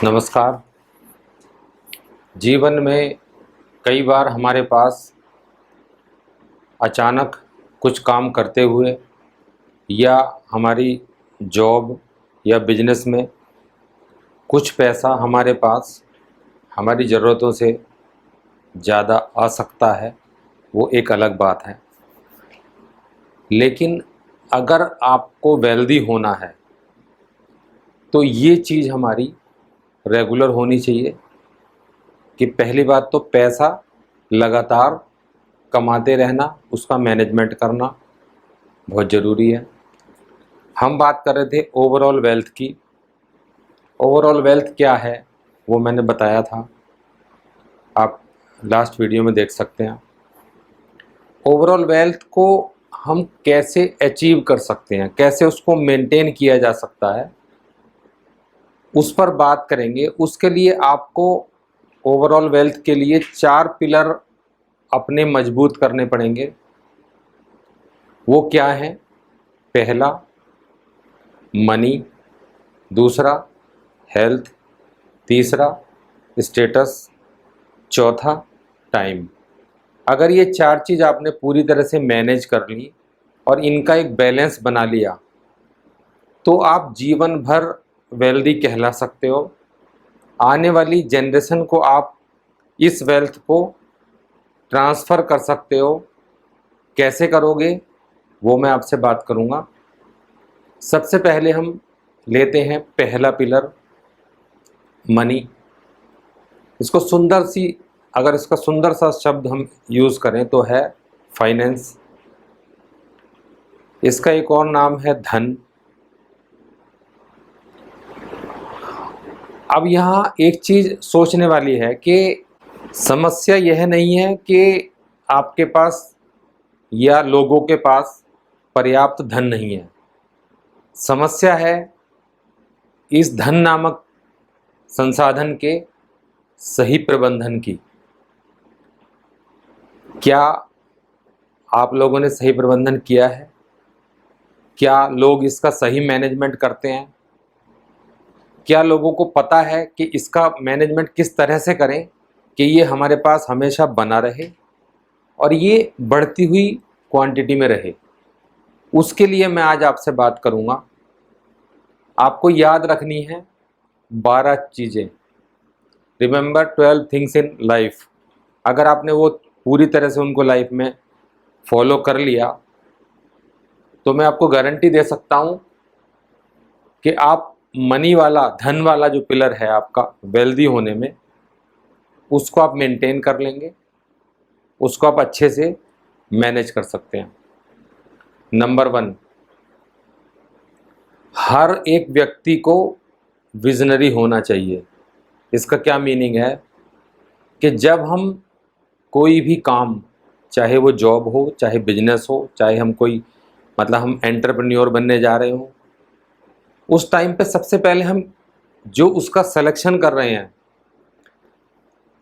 नमस्कार। जीवन में कई बार हमारे पास अचानक कुछ काम करते हुए या हमारी जॉब या बिजनेस में कुछ पैसा हमारे पास हमारी ज़रूरतों से ज़्यादा आ सकता है, वो एक अलग बात है। लेकिन अगर आपको वेल्दी होना है तो ये चीज़ हमारी रेगुलर होनी चाहिए कि पहली बात तो पैसा लगातार कमाते रहना, उसका मैनेजमेंट करना बहुत ज़रूरी है। हम बात कर रहे थे ओवरऑल वेल्थ की। ओवरऑल वेल्थ क्या है वो मैंने बताया था, आप लास्ट वीडियो में देख सकते हैं। ओवरऑल वेल्थ को हम कैसे अचीव कर सकते हैं, कैसे उसको मेंटेन किया जा सकता है, उस पर बात करेंगे। उसके लिए आपको ओवरऑल वेल्थ के लिए 4 पिलर अपने मजबूत करने पड़ेंगे। वो क्या है? पहला मनी, दूसरा हेल्थ, तीसरा स्टेटस, चौथा टाइम। अगर ये 4 चीज़ आपने पूरी तरह से मैनेज कर ली और इनका एक बैलेंस बना लिया तो आप जीवन भर वेल्दी कहला सकते हो। आने वाली जनरेशन को आप इस वेल्थ को ट्रांसफ़र कर सकते हो। कैसे करोगे वो मैं आपसे बात करूँगा। सबसे पहले हम लेते हैं पहला पिलर, मनी। इसको अगर इसका सुंदर सा शब्द हम यूज़ करें तो है फाइनेंस। इसका एक और नाम है धन। अब यहाँ एक चीज़ सोचने वाली है कि समस्या यह नहीं है कि आपके पास या लोगों के पास पर्याप्त धन नहीं है। समस्या है इस धन नामक संसाधन के सही प्रबंधन की। क्या आप लोगों ने सही प्रबंधन किया है? क्या लोग इसका सही मैनेजमेंट करते हैं? क्या लोगों को पता है कि इसका मैनेजमेंट किस तरह से करें कि ये हमारे पास हमेशा बना रहे और ये बढ़ती हुई क्वांटिटी में रहे? उसके लिए मैं आज आपसे बात करूँगा। आपको याद रखनी है 12 चीज़ें। Remember 12 things in life. अगर आपने वो पूरी तरह से उनको लाइफ में फॉलो कर लिया तो मैं आपको गारंटी दे सकता हूँ कि आप मनी वाला, धन वाला जो पिलर है आपका वेल्दी होने में, उसको आप मेंटेन कर लेंगे, उसको आप अच्छे से मैनेज कर सकते हैं। नंबर 1, हर एक व्यक्ति को विजनरी होना चाहिए। इसका क्या मीनिंग है कि जब हम कोई भी काम, चाहे वो जॉब हो, चाहे बिजनेस हो, चाहे हम कोई हम एंटरप्रेन्योर बनने जा रहे हो, उस टाइम पे सबसे पहले हम जो उसका सिलेक्शन कर रहे हैं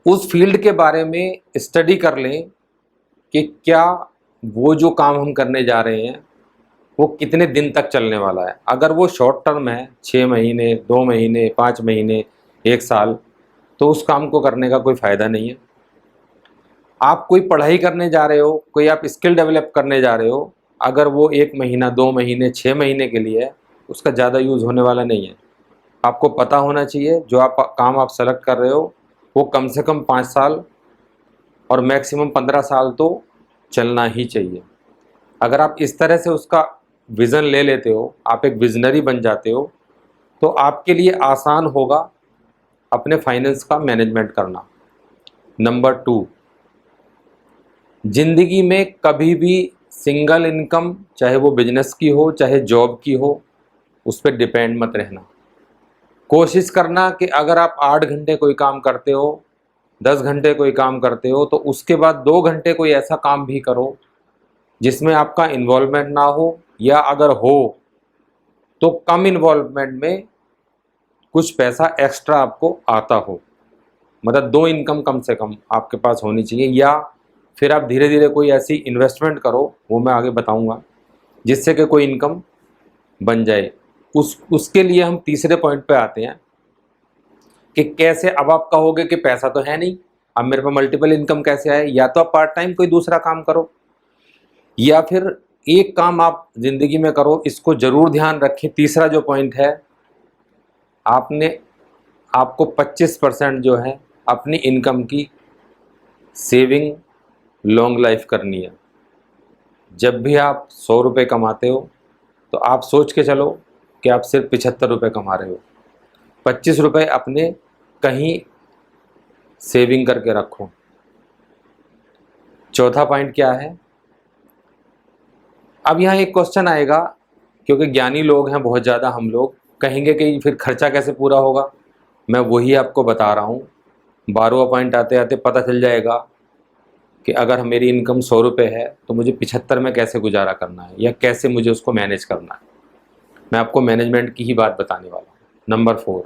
उस फील्ड के बारे में स्टडी कर लें कि क्या वो जो काम हम करने जा रहे हैं वो कितने दिन तक चलने वाला है। अगर वो शॉर्ट टर्म है, 6 महीने, 2 महीने, 5 महीने, 1 साल, तो उस काम को करने का कोई फ़ायदा नहीं है। आप कोई पढ़ाई करने जा रहे हो, कोई आप स्किल डेवलप करने जा रहे हो, अगर वो 1 महीना, 2 महीने, 6 महीने के लिए है, उसका ज़्यादा यूज़ होने वाला नहीं है। आपको पता होना चाहिए जो काम आप सेलेक्ट कर रहे हो वो कम से कम 5 साल और मैक्सिमम 15 साल तो चलना ही चाहिए। अगर आप इस तरह से उसका विज़न ले लेते हो, आप एक विजनरी बन जाते हो, तो आपके लिए आसान होगा अपने फाइनेंस का मैनेजमेंट करना। नंबर 2, ज़िंदगी में कभी भी सिंगल इनकम, चाहे वो बिजनेस की हो चाहे जॉब की हो, उस पर डिपेंड मत रहना। कोशिश करना कि अगर आप 8 घंटे कोई काम करते हो, 10 घंटे कोई काम करते हो, तो उसके बाद 2 घंटे कोई ऐसा काम भी करो जिसमें आपका इन्वॉल्वमेंट ना हो, या अगर हो तो कम इन्वॉल्वमेंट में कुछ पैसा एक्स्ट्रा आपको आता हो। 2 इनकम कम से कम आपके पास होनी चाहिए। या फिर आप धीरे धीरे कोई ऐसी इन्वेस्टमेंट करो, वो मैं आगे बताऊंगा, जिससे कि कोई इनकम बन जाए। उसके लिए हम तीसरे पॉइंट पे आते हैं कि कैसे, अब आप कहोगे कि पैसा तो है नहीं, अब मेरे पास मल्टीपल इनकम कैसे आए? या तो आप पार्ट टाइम कोई दूसरा काम करो, या फिर एक काम आप जिंदगी में करो। इसको जरूर ध्यान रखें। तीसरा जो पॉइंट है, आपको 25% जो है अपनी इनकम की सेविंग लॉन्ग लाइफ करनी है। जब भी आप 100 रुपये कमाते हो तो आप सोच के चलो कि आप सिर्फ 75 रुपये कमा रहे हो। 25 रुपये अपने कहीं सेविंग करके रखो। चौथा पॉइंट क्या है? अब यहाँ एक क्वेश्चन आएगा, क्योंकि ज्ञानी लोग हैं बहुत ज़्यादा, हम लोग कहेंगे कि फिर खर्चा कैसे पूरा होगा। मैं वही आपको बता रहा हूँ। 12वां पॉइंट आते आते पता चल जाएगा कि अगर मेरी इनकम 100 रुपये है तो मुझे 75 में कैसे गुजारा करना है, या कैसे मुझे उसको मैनेज करना है। मैं आपको मैनेजमेंट की ही बात बताने वाला हूँ। नंबर 4,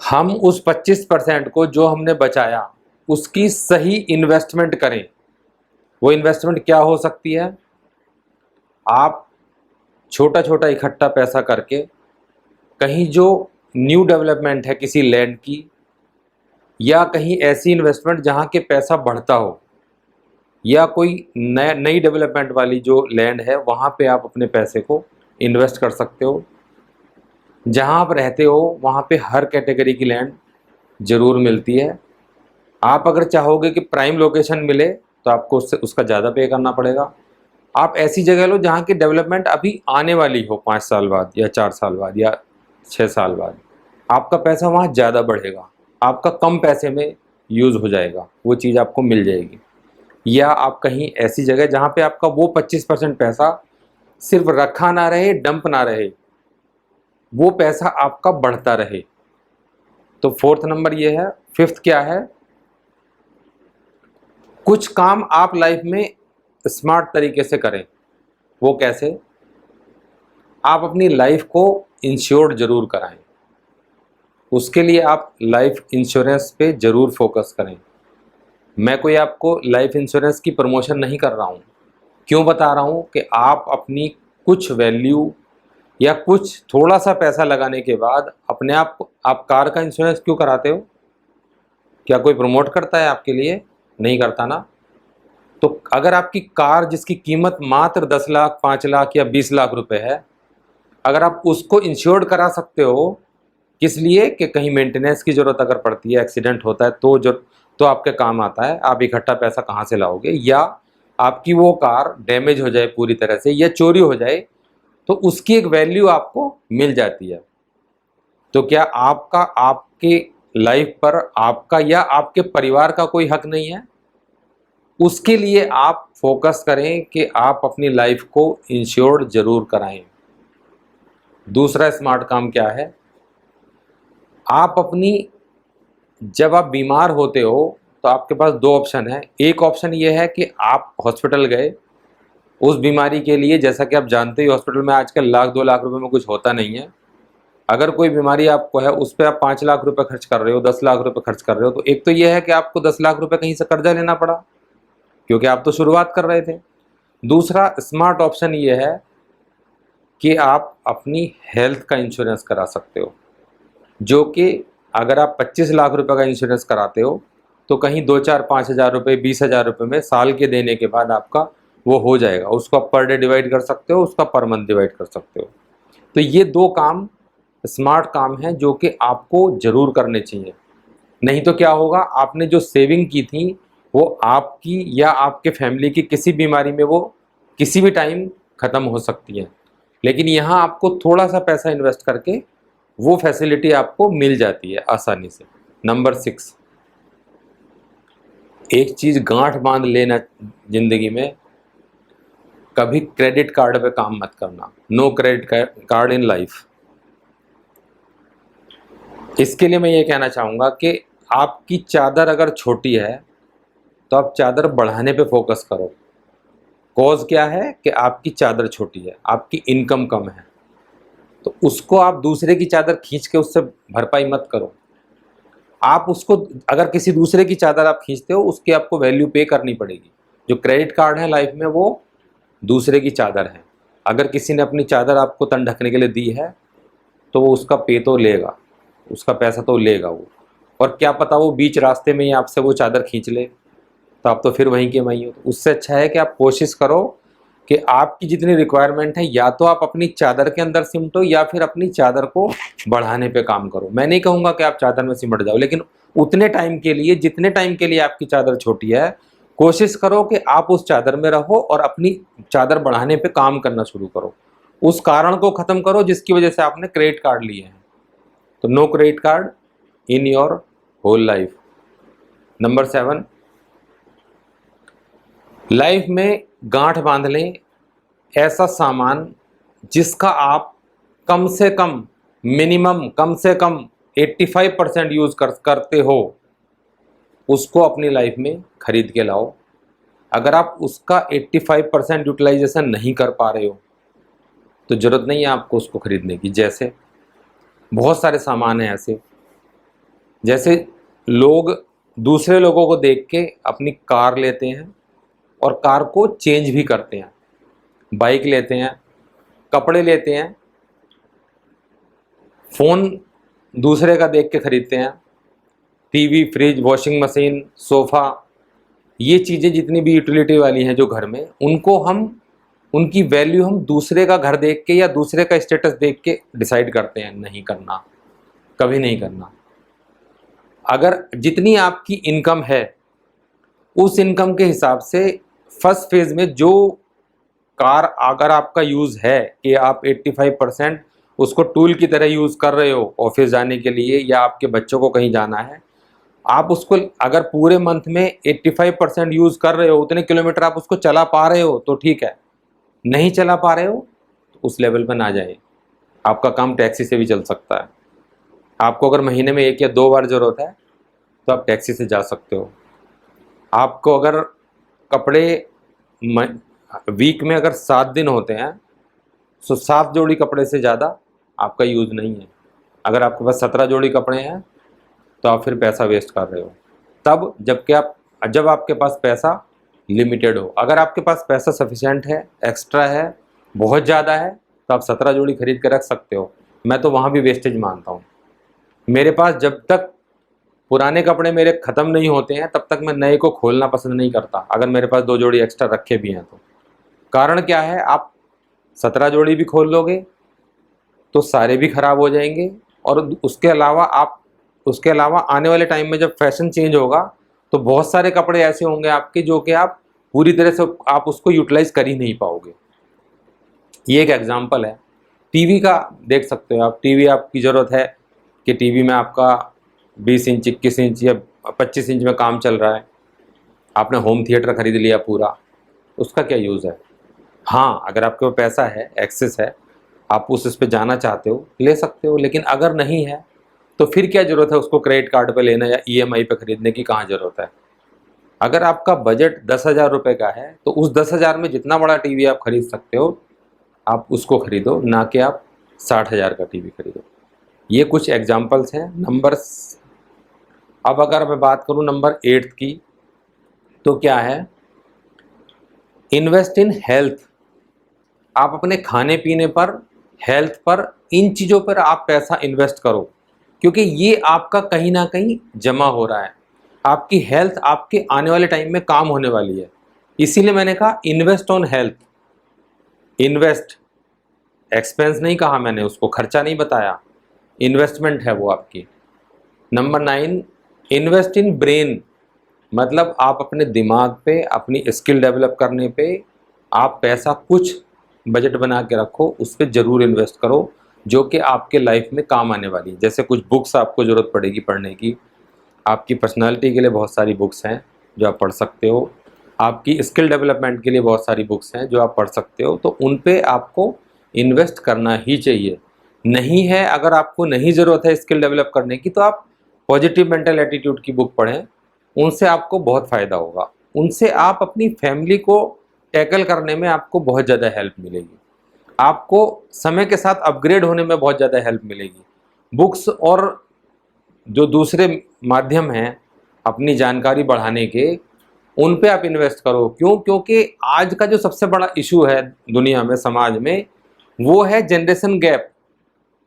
हम उस 25% को जो हमने बचाया उसकी सही इन्वेस्टमेंट करें। वो इन्वेस्टमेंट क्या हो सकती है? आप छोटा छोटा इकट्ठा पैसा करके कहीं जो न्यू डेवलपमेंट है किसी लैंड की, या कहीं ऐसी इन्वेस्टमेंट जहाँ के पैसा बढ़ता हो, या कोई नई डेवलपमेंट वाली जो लैंड है वहाँ पे आप अपने पैसे को इन्वेस्ट कर सकते हो। जहाँ आप रहते हो वहाँ पे हर कैटेगरी की लैंड ज़रूर मिलती है। आप अगर चाहोगे कि प्राइम लोकेशन मिले तो आपको उसका ज़्यादा पे करना पड़ेगा। आप ऐसी जगह लो जहाँ की डेवलपमेंट अभी आने वाली हो, 5 साल बाद या 4 साल बाद या 6 साल बाद। आपका पैसा वहाँ ज़्यादा बढ़ेगा, आपका कम पैसे में यूज़ हो जाएगा, वो चीज़ आपको मिल जाएगी। या आप कहीं ऐसी जगह जहाँ पे आपका वो 25% पैसा सिर्फ रखा ना रहे, डंप ना रहे, वो पैसा आपका बढ़ता रहे। तो 4th नंबर ये है। 5th क्या है? कुछ काम आप लाइफ में स्मार्ट तरीके से करें। वो कैसे? आप अपनी लाइफ को इंश्योर्ड जरूर कराएं। उसके लिए आप लाइफ इंश्योरेंस पे ज़रूर फोकस करें। मैं कोई आपको लाइफ इंश्योरेंस की प्रमोशन नहीं कर रहा हूँ। क्यों बता रहा हूँ कि आप अपनी कुछ वैल्यू या कुछ थोड़ा सा पैसा लगाने के बाद अपने आप कार का इंश्योरेंस क्यों कराते हो? क्या कोई प्रमोट करता है आपके लिए? नहीं करता ना। तो अगर आपकी कार जिसकी कीमत मात्र 10 लाख, 5 लाख या 20 लाख रुपए है, अगर आप उसको इंश्योर्ड करा सकते हो, किस लिए? कि कहीं मेंटेनेंस की ज़रूरत अगर पड़ती है, एक्सीडेंट होता है तो आपके काम आता है। आप इकट्ठा पैसा कहाँ से लाओगे? या आपकी वो कार डैमेज हो जाए पूरी तरह से या चोरी हो जाए तो उसकी एक वैल्यू आपको मिल जाती है। तो क्या आपके लाइफ पर आपका या आपके परिवार का कोई हक नहीं है? उसके लिए आप फोकस करें कि आप अपनी लाइफ को इंश्योर्ड जरूर कराएं। दूसरा स्मार्ट काम क्या है? आप जब आप बीमार होते हो तो आपके पास 2 ऑप्शन है। एक ऑप्शन ये है कि आप हॉस्पिटल गए उस बीमारी के लिए। जैसा कि आप जानते ही हॉस्पिटल में आजकल 1-2 लाख रुपए में कुछ होता नहीं है। अगर कोई बीमारी आपको है उस पर आप 5 लाख रुपए खर्च कर रहे हो, 10 लाख रुपए खर्च कर रहे हो, तो एक तो ये है कि आपको 10 लाख रुपए कहीं से कर्जा लेना पड़ा, क्योंकि आप तो शुरुआत कर रहे थे। दूसरा स्मार्ट ऑप्शन ये है कि आप अपनी हेल्थ का इंश्योरेंस करा सकते हो, जो कि अगर आप 25 लाख रुपए का इंश्योरेंस कराते हो तो कहीं 2-4-5 हज़ार रुपये, 20 हज़ार रुपये में साल के देने के बाद आपका वो हो जाएगा। उसको आप पर डे डिवाइड कर सकते हो, उसका पर मंथ डिवाइड कर सकते हो। तो ये 2 काम स्मार्ट काम हैं जो कि आपको ज़रूर करने चाहिए। नहीं तो क्या होगा, आपने जो सेविंग की थी वो आपकी या आपके फैमिली की किसी बीमारी में वो किसी भी टाइम ख़त्म हो सकती है। लेकिन यहाँ आपको थोड़ा सा पैसा इन्वेस्ट करके वो फैसिलिटी आपको मिल जाती है आसानी से। नंबर 6, एक चीज़ गांठ बांध लेना जिंदगी में, कभी क्रेडिट कार्ड पे काम मत करना। No credit card in life. इसके लिए मैं ये कहना चाहूँगा कि आपकी चादर अगर छोटी है तो आप चादर बढ़ाने पे फोकस करो। कॉज क्या है कि आपकी चादर छोटी है, आपकी इनकम कम है, तो उसको आप दूसरे की चादर खींच के उससे भरपाई मत करो। आप उसको, अगर किसी दूसरे की चादर आप खींचते हो उसकी आपको वैल्यू पे करनी पड़ेगी। जो क्रेडिट कार्ड है लाइफ में वो दूसरे की चादर है। अगर किसी ने अपनी चादर आपको तन ढकने के लिए दी है तो वो उसका पे तो लेगा। उसका पैसा तो लेगा वो, और क्या पता वो बीच रास्ते में ही आपसे वो चादर खींच ले, तो आप तो फिर वहीं के वहीं हो। तो उससे अच्छा है कि आप कोशिश करो कि आपकी जितनी रिक्वायरमेंट है या तो आप अपनी चादर के अंदर सिमटो या फिर अपनी चादर को बढ़ाने पे काम करो। मैं नहीं कहूँगा कि आप चादर में सिमट जाओ, लेकिन उतने टाइम के लिए जितने टाइम के लिए आपकी चादर छोटी है, कोशिश करो कि आप उस चादर में रहो और अपनी चादर बढ़ाने पे काम करना शुरू करो। उस कारण को ख़त्म करो जिसकी वजह से आपने क्रेडिट कार्ड लिए हैं। तो no credit card in your whole life. Number 7, life में गांठ बांध लें ऐसा सामान जिसका आप कम से कम, मिनिमम कम से कम 85% यूज़ करते हो, उसको अपनी लाइफ में खरीद के लाओ। अगर आप उसका 85% यूटिलाइजेशन नहीं कर पा रहे हो तो ज़रूरत नहीं है आपको उसको खरीदने की। जैसे बहुत सारे सामान हैं ऐसे, जैसे लोग दूसरे लोगों को देख के अपनी कार लेते हैं और कार को चेंज भी करते हैं, बाइक लेते हैं, कपड़े लेते हैं, फ़ोन दूसरे का देख के खरीदते हैं, TV, fridge, washing machine, sofa, ये चीज़ें जितनी भी यूटिलिटी वाली हैं जो घर में, उनको हम, उनकी वैल्यू हम दूसरे का घर देख के या दूसरे का स्टेटस देख के डिसाइड करते हैं। नहीं करना, कभी नहीं करना। अगर जितनी आपकी इनकम है उस इनकम के हिसाब से फर्स्ट फेज़ में जो कार अगर आपका यूज़ है कि आप 85% उसको टूल की तरह यूज़ कर रहे हो ऑफिस जाने के लिए या आपके बच्चों को कहीं जाना है, आप उसको अगर पूरे मंथ में 85% यूज़ कर रहे हो, उतने किलोमीटर आप उसको चला पा रहे हो तो ठीक है। नहीं चला पा रहे हो तो उस लेवल पर ना जाए। आपका काम टैक्सी से भी चल सकता है। आपको अगर महीने में 1 या 2 बार ज़रूरत है तो आप टैक्सी से जा सकते हो। आपको अगर कपड़े वीक में अगर 7 दिन होते हैं तो 7 जोड़ी कपड़े से ज़्यादा आपका यूज़ नहीं है। अगर आपके पास 17 जोड़ी कपड़े हैं तो आप फिर पैसा वेस्ट कर रहे हो। तब जब आपके पास पैसा लिमिटेड हो। अगर आपके पास पैसा सफिशिएंट है, एक्स्ट्रा है, बहुत ज़्यादा है, तो आप 17 जोड़ी खरीद के रख सकते हो। मैं तो वहाँ भी वेस्टेज मानता हूँ। मेरे पास जब तक पुराने कपड़े मेरे ख़त्म नहीं होते हैं तब तक मैं नए को खोलना पसंद नहीं करता, अगर मेरे पास 2 जोड़ी एक्स्ट्रा रखे भी हैं तो। कारण क्या है, आप 17 जोड़ी भी खोल लोगे तो सारे भी ख़राब हो जाएंगे, और उसके अलावा आने वाले टाइम में जब फैशन चेंज होगा तो बहुत सारे कपड़े ऐसे होंगे आपके जो कि आप पूरी तरह से आप उसको यूटिलाइज कर ही नहीं पाओगे। ये एक एग्जांपल है। टीवी का देख सकते हो आप। टीवी आपकी ज़रूरत है कि टीवी में आपका 20 इंच, 21 इंच या 25 इंच में काम चल रहा है, आपने होम थिएटर खरीद लिया पूरा, उसका क्या यूज़ है। हाँ, अगर आपके पास पैसा है, एक्सेस है, आप उस पे जाना चाहते हो, ले सकते हो, लेकिन अगर नहीं है तो फिर क्या ज़रूरत है उसको क्रेडिट कार्ड पे लेना या ईएमआई पे ख़रीदने की, कहाँ ज़रूरत है। अगर आपका बजट 10,000 रुपये का है तो उस 10,000 में जितना बड़ा टीवी आप खरीद सकते हो आप उसको खरीदो, ना कि आप 60,000 का टीवी खरीदो। ये कुछ एग्जांपल्स हैं। अब अगर मैं बात करूं नंबर 8 की, तो क्या है, इन्वेस्ट इन हेल्थ। आप अपने खाने पीने पर, हेल्थ पर, इन चीज़ों पर आप पैसा इन्वेस्ट करो, क्योंकि ये आपका कहीं ना कहीं जमा हो रहा है। आपकी हेल्थ आपके आने वाले टाइम में काम होने वाली है। इसीलिए मैंने कहा invest on health. Invest, expense नहीं कहा मैंने, उसको खर्चा नहीं बताया, इन्वेस्टमेंट है वो आपकी। Number 9, invest in brain. मतलब आप अपने दिमाग पे, अपनी स्किल डेवलप करने पे आप पैसा कुछ बजट बना के रखो, उस पर ज़रूर इन्वेस्ट करो जो कि आपके लाइफ में काम आने वाली है। जैसे कुछ बुक्स आपको ज़रूरत पड़ेगी पढ़ने की, आपकी पर्सनालिटी के लिए बहुत सारी बुक्स हैं जो आप पढ़ सकते हो, आपकी स्किल डेवलपमेंट के लिए बहुत सारी बुक्स हैं जो आप पढ़ सकते हो, तो उन पे आपको इन्वेस्ट करना ही चाहिए। नहीं है, अगर आपको नहीं ज़रूरत है स्किल डेवलप करने की तो आप पॉजिटिव मेंटल एटीट्यूड की बुक पढ़ें, उनसे आपको बहुत फ़ायदा होगा। उनसे आप अपनी फैमिली को टैकल करने में आपको बहुत ज़्यादा हेल्प मिलेगी, आपको समय के साथ अपग्रेड होने में बहुत ज़्यादा हेल्प मिलेगी। बुक्स और जो दूसरे माध्यम हैं अपनी जानकारी बढ़ाने के, उन पे आप इन्वेस्ट करो। क्यों? क्योंकि आज का जो सबसे बड़ा इशू है दुनिया में, समाज में, वो है जनरेशन गैप।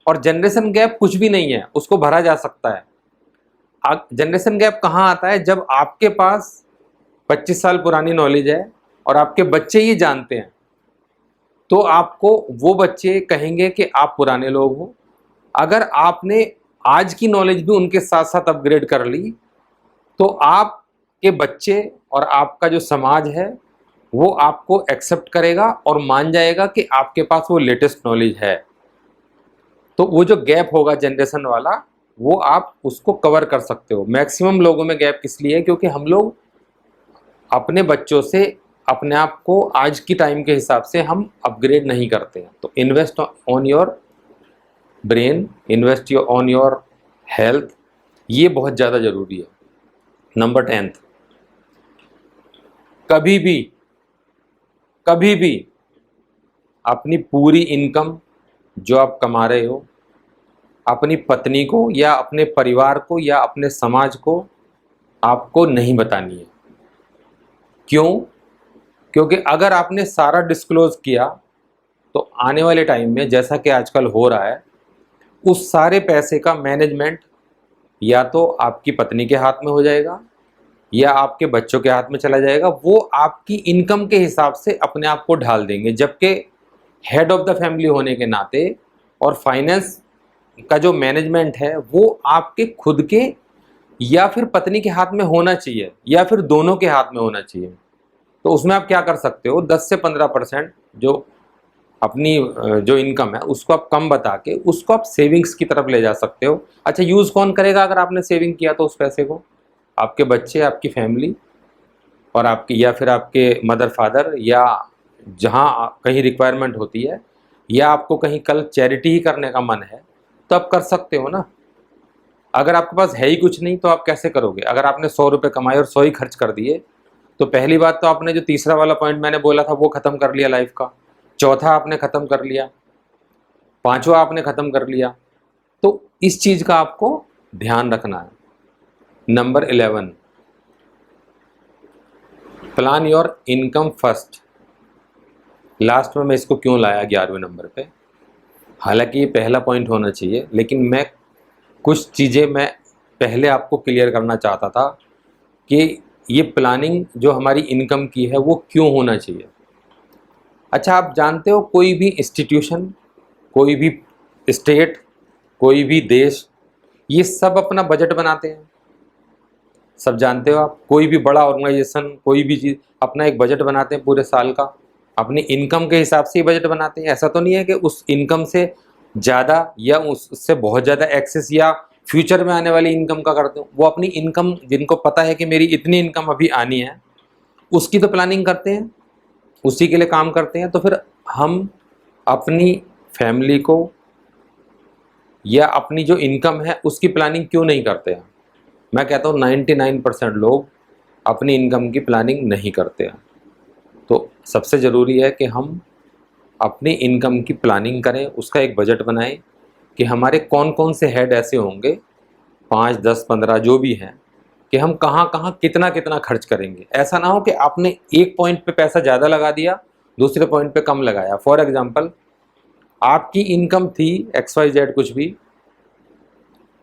और जनरेशन गैप कुछ भी नहीं है, उसको भरा जा सकता है। जनरेशन गैप कहाँ आता है? जब आपके पास 25 साल पुरानी नॉलेज है और आपके बच्चे ये जानते हैं, तो आपको वो बच्चे कहेंगे कि आप पुराने लोग हो। अगर आपने आज की नॉलेज भी उनके साथ साथ अपग्रेड कर ली, तो आपके बच्चे और आपका जो समाज है वो आपको एक्सेप्ट करेगा और मान जाएगा कि आपके पास वो लेटेस्ट नॉलेज है। तो वो जो गैप होगा जनरेशन वाला, वो आप उसको कवर कर सकते हो। मैक्सिमम लोगों में गैप किस लिए है? क्योंकि हम लोग अपने बच्चों से अपने आप को आज की टाइम के हिसाब से हम अपग्रेड नहीं करते हैं। तो invest on your brain, invest on your health, ये बहुत ज़्यादा ज़रूरी है। नंबर 10, कभी भी अपनी पूरी इनकम जो आप कमा रहे हो अपनी पत्नी को या अपने परिवार को या अपने समाज को आपको नहीं बतानी है। क्यों? क्योंकि अगर आपने सारा डिस्क्लोज किया तो आने वाले टाइम में, जैसा कि आजकल हो रहा है, उस सारे पैसे का मैनेजमेंट या तो आपकी पत्नी के हाथ में हो जाएगा या आपके बच्चों के हाथ में चला जाएगा। वो आपकी इनकम के हिसाब से अपने आप को ढाल देंगे, जबकि हेड ऑफ द फैमिली होने के नाते और फाइनेंस का जो मैनेजमेंट है वो आपके खुद के या फिर पत्नी के हाथ में होना चाहिए या फिर दोनों के हाथ में होना चाहिए। तो उसमें आप क्या कर सकते हो? 10 से 15% जो अपनी जो इनकम है उसको आप कम बता के उसको आप सेविंग्स की तरफ ले जा सकते हो। अच्छा, यूज़ कौन करेगा अगर आपने सेविंग किया तो उस पैसे को? आपके बच्चे, आपकी फैमिली और आपकी या फिर आपके मदर फादर, या जहाँ कहीं रिक्वायरमेंट होती है, या आपको कहीं कल चैरिटी ही करने का मन है तो आप कर सकते हो ना। अगर आपके पास है ही कुछ नहीं तो आप कैसे करोगे? अगर आपने 100 रुपये कमाए और 100 ही खर्च कर दिए, तो पहली बात तो आपने जो तीसरा वाला पॉइंट मैंने बोला था वो ख़त्म कर लिया लाइफ का, चौथा आपने ख़त्म कर लिया, पांचवा आपने ख़त्म कर लिया। तो इस चीज़ का आपको ध्यान रखना है। Number 11, plan your income first. Last में मैं इसको क्यों लाया 11वें नंबर पे? हालांकि ये पहला पॉइंट होना चाहिए, लेकिन मैं कुछ चीज़ें मैं पहले आपको क्लियर करना चाहता था कि ये प्लानिंग जो हमारी इनकम की है वो क्यों होना चाहिए। अच्छा, आप जानते हो कोई भी इंस्टीट्यूशन, कोई भी स्टेट, कोई भी देश, ये सब अपना बजट बनाते हैं। सब जानते हो आप, कोई भी बड़ा ऑर्गेनाइजेशन, कोई भी चीज़ अपना एक बजट बनाते हैं पूरे साल का, अपनी इनकम के हिसाब से ही बजट बनाते हैं। ऐसा तो नहीं है कि उस इनकम से ज़्यादा या उससे बहुत ज़्यादा एक्सेस या फ्यूचर में आने वाली इनकम का करते हो। वो अपनी इनकम, जिनको पता है कि मेरी इतनी इनकम अभी आनी है, उसकी तो प्लानिंग करते हैं, उसी के लिए काम करते हैं। तो फिर हम अपनी फैमिली को या अपनी जो इनकम है उसकी प्लानिंग क्यों नहीं करते हैं? मैं कहता हूँ 99% लोग अपनी इनकम की प्लानिंग नहीं करते हैं। तो सबसे ज़रूरी है कि हम अपनी इनकम की प्लानिंग करें, उसका एक बजट बनाएं कि हमारे कौन कौन से हेड ऐसे होंगे, 5, 10, 15 जो भी हैं, कि हम कहाँ कहाँ कितना कितना खर्च करेंगे। ऐसा ना हो कि आपने एक पॉइंट पे पैसा ज़्यादा लगा दिया, दूसरे पॉइंट पे कम लगाया। फॉर एग्जांपल, आपकी इनकम थी XYZ कुछ भी,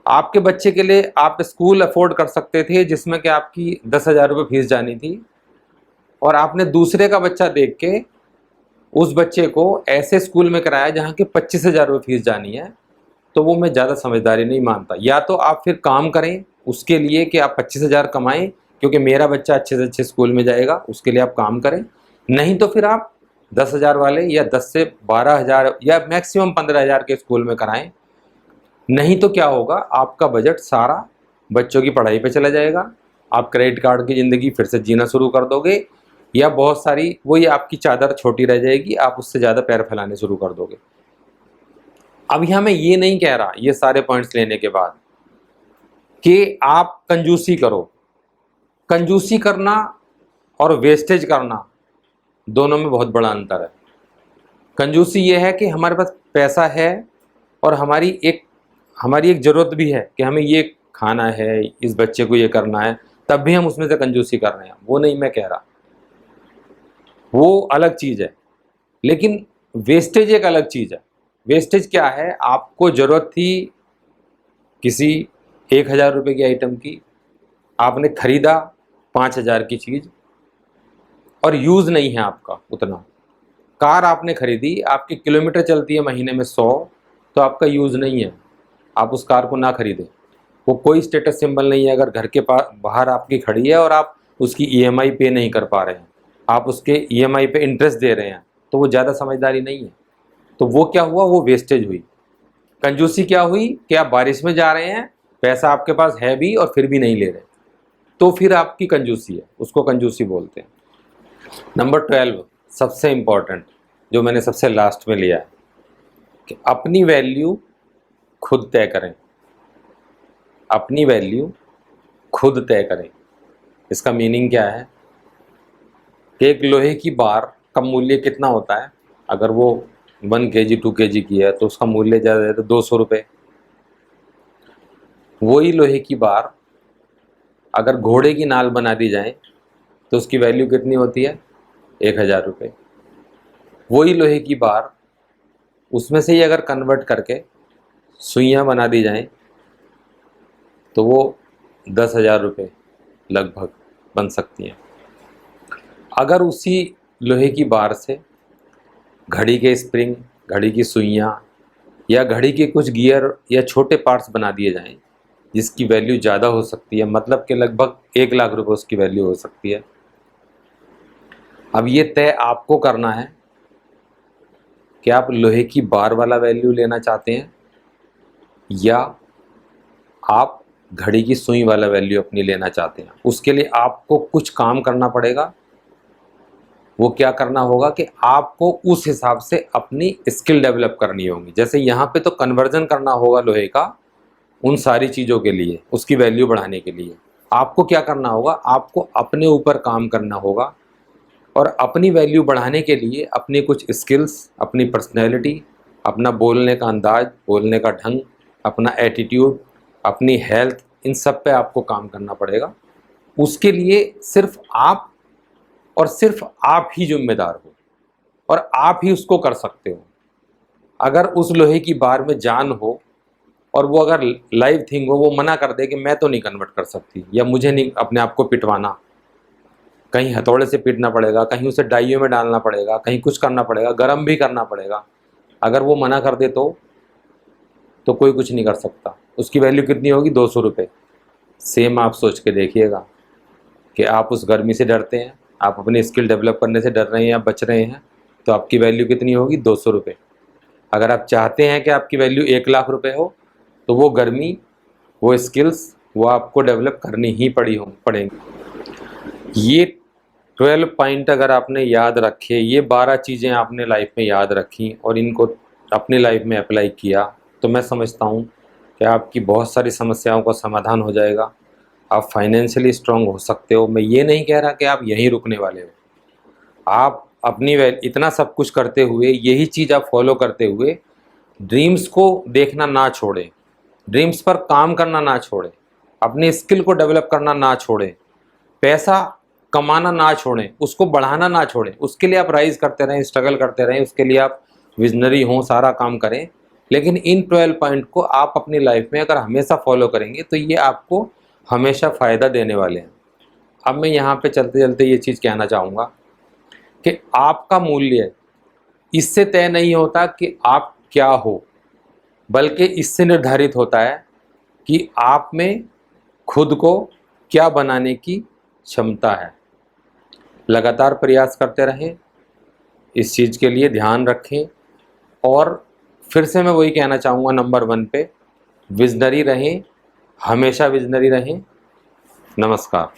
आपके बच्चे के लिए आप स्कूल अफोर्ड कर सकते थे जिसमें कि आपकी 10,000 रुपये फीस जानी थी, और आपने दूसरे का बच्चा देख के उस बच्चे को ऐसे स्कूल में कराया जहाँ की 25,000 रुपये फीस जानी है। तो वो मैं ज़्यादा समझदारी नहीं मानता। या तो आप फिर काम करें उसके लिए कि आप 25,000 कमाएं क्योंकि मेरा बच्चा अच्छे से अच्छे स्कूल में जाएगा, उसके लिए आप काम करें। नहीं तो फिर आप 10,000 वाले या 10 से 12,000 या मैक्सिमम 15,000 के स्कूल में कराएं। नहीं तो क्या होगा, आपका बजट सारा बच्चों की पढ़ाई पे चला जाएगा, आप क्रेडिट कार्ड की ज़िंदगी फिर से जीना शुरू कर दोगे, या बहुत सारी वही आपकी चादर छोटी रह जाएगी, आप उससे ज़्यादा पैर फैलाने शुरू कर दोगे। अब यहाँ मैं ये नहीं कह रहा, ये सारे पॉइंट्स लेने के बाद, कि आप कंजूसी करो। कंजूसी करना और वेस्टेज करना दोनों में बहुत बड़ा अंतर है। कंजूसी ये है कि हमारे पास पैसा है और हमारी एक ज़रूरत भी है कि हमें ये खाना है, इस बच्चे को ये करना है, तब भी हम उसमें से कंजूसी कर रहे हैं। वो नहीं मैं कह रहा, वो अलग चीज़ है। लेकिन वेस्टेज एक अलग चीज़ है। वेस्टेज क्या है? आपको ज़रूरत थी किसी 1,000 रुपये की आइटम की, आपने खरीदा 5,000 की चीज़ और यूज़ नहीं है आपका उतना। कार आपने खरीदी, आपकी किलोमीटर चलती है महीने में 100, तो आपका यूज़ नहीं है, आप उस कार को ना खरीदें। वो कोई स्टेटस सिंबल नहीं है अगर घर के बाहर आपकी खड़ी है और आप उसकी ईएमआई पे नहीं कर पा रहे हैं, आप उसके ईएमआई पे इंटरेस्ट दे रहे हैं, तो वो ज़्यादा समझदारी नहीं है। तो वो क्या हुआ? वो वेस्टेज हुई। कंजूसी क्या हुई कि आप बारिश में जा रहे हैं, पैसा आपके पास है भी और फिर भी नहीं ले रहे, तो फिर आपकी कंजूसी है, उसको कंजूसी बोलते हैं। नंबर 12 सबसे इम्पॉर्टेंट, जो मैंने सबसे लास्ट में लिया है, कि अपनी वैल्यू खुद तय करें। अपनी वैल्यू खुद तय करें। इसका मीनिंग क्या है कि एक लोहे की बार का मूल्य कितना होता है? अगर वो 1 kg 2 kg की है तो उसका मूल्य ज़्यादा है तो 200 रुपये। वही लोहे की बार अगर घोड़े की नाल बना दी जाए तो उसकी वैल्यू कितनी होती है? 1,000 रुपये। वही लोहे की बार उसमें से ही अगर कन्वर्ट करके सुइयाँ बना दी जाएं तो वो 10,000 रुपये लगभग बन सकती हैं। अगर उसी लोहे की बार से घड़ी के स्प्रिंग, घड़ी की सुइयाँ या घड़ी के कुछ गियर या छोटे पार्ट्स बना दिए जाएं जिसकी वैल्यू ज़्यादा हो सकती है, मतलब कि लगभग 1,00,000 रुपये उसकी वैल्यू हो सकती है। अब ये तय आपको करना है कि आप लोहे की बार वाला वैल्यू लेना चाहते हैं या आप घड़ी की सुई वाला वैल्यू अपनी लेना चाहते हैं। उसके लिए आपको कुछ काम करना पड़ेगा। वो क्या करना होगा कि आपको उस हिसाब से अपनी स्किल डेवलप करनी होगी। जैसे यहाँ पे तो कन्वर्जन करना होगा लोहे का उन सारी चीज़ों के लिए, उसकी वैल्यू बढ़ाने के लिए। आपको क्या करना होगा? आपको अपने ऊपर काम करना होगा और अपनी वैल्यू बढ़ाने के लिए अपनी कुछ स्किल्स, अपनी पर्सनैलिटी, अपना बोलने का अंदाज, बोलने का ढंग, अपना एटीट्यूड, अपनी हेल्थ, इन सब पे आपको काम करना पड़ेगा। उसके लिए सिर्फ आप और सिर्फ आप ही जिम्मेदार हो और आप ही उसको कर सकते हो। अगर उस लोहे की बार में जान हो और वो अगर लाइव थिंग हो, वो मना कर दे कि मैं तो नहीं कन्वर्ट कर सकती या मुझे नहीं अपने आप को पिटवाना, कहीं हथौड़े से पीटना पड़ेगा, कहीं उसे डाइयों में डालना पड़ेगा, कहीं कुछ करना पड़ेगा, गर्म भी करना पड़ेगा, अगर वो मना कर दे तो कोई कुछ नहीं कर सकता। उसकी वैल्यू कितनी होगी? 200 रुपये। सेम आप सोच के देखिएगा कि आप उस गर्मी से डरते हैं, आप अपनी स्किल डेवलप करने से डर रहे हैं या बच रहे हैं, तो आपकी वैल्यू कितनी होगी? 200 रुपये। अगर आप चाहते हैं कि आपकी वैल्यू 1,00,000 रुपये हो तो वो गर्मी, वो स्किल्स, वो आपको डेवलप करनी ही पड़ेंगी। ये 12 पॉइंट अगर आपने याद रखे, ये 12 चीज़ें आपने लाइफ में याद रखी और इनको अपनी लाइफ में अप्लाई किया, तो मैं समझता हूँ कि आपकी बहुत सारी समस्याओं का समाधान हो जाएगा। आप फाइनेंशियली स्ट्रांग हो सकते हो। मैं ये नहीं कह रहा कि आप यहीं रुकने वाले हो। आप अपनी इतना सब कुछ करते हुए, यही चीज़ आप फॉलो करते हुए ड्रीम्स को देखना ना छोड़ें, ड्रीम्स पर काम करना ना छोड़ें, अपनी स्किल को डेवलप करना ना छोड़ें, पैसा कमाना ना छोड़ें, उसको बढ़ाना ना छोड़ें। उसके लिए आप राइज करते रहें, स्ट्रगल करते रहें, उसके लिए आप विजनरी हों, सारा काम करें। लेकिन इन 12 पॉइंट को आप अपनी लाइफ में अगर हमेशा फॉलो करेंगे तो ये आपको हमेशा फ़ायदा देने वाले हैं। अब मैं यहाँ पे चलते चलते ये चीज़ कहना चाहूँगा कि आपका मूल्य इससे तय नहीं होता कि आप क्या हो, बल्कि इससे निर्धारित होता है कि आप में खुद को क्या बनाने की क्षमता है। लगातार प्रयास करते रहें, इस चीज़ के लिए ध्यान रखें और फिर से मैं वही कहना चाहूँगा नंबर 1 पे, विजनरी रहें, हमेशा विजनरी रहें। नमस्कार।